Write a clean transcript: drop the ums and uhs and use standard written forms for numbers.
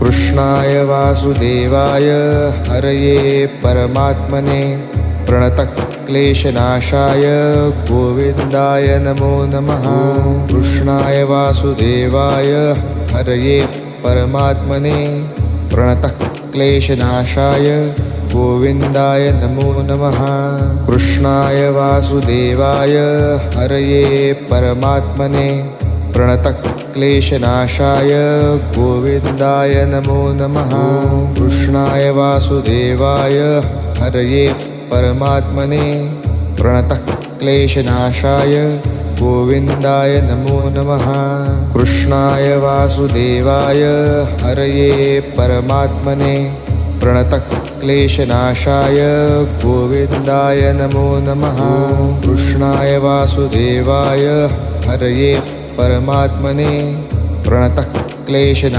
कृष्णाय वासुदेवाय हरये परमात्मने प्रणतक्लेशनाशाय गोविन्दाय नमो नमः। कृष्णाय वासुदेवाय हरये परमात्मने प्रणतक्लेशनाशाय गोविन्दाय नमो नमः। कृष्णाय वासुदेवाय हरये परमात्मने प्रणतक्लेशनाशाय गोविन्दाय नमो नमः। कृष्णाय वासुदेवाय हरये परमात्मने प्रणतक्लेशनाशाय गोविन्दाय नमो नमः। कृष्णाय वासुदेवाय हरये परमात्मने प्रणतक्लेशनाशाय गोविन्दाय नमो नमः। कृष्णाय वासुदेवाय हरये परमात्मने प्रणतक्लेशनाशाय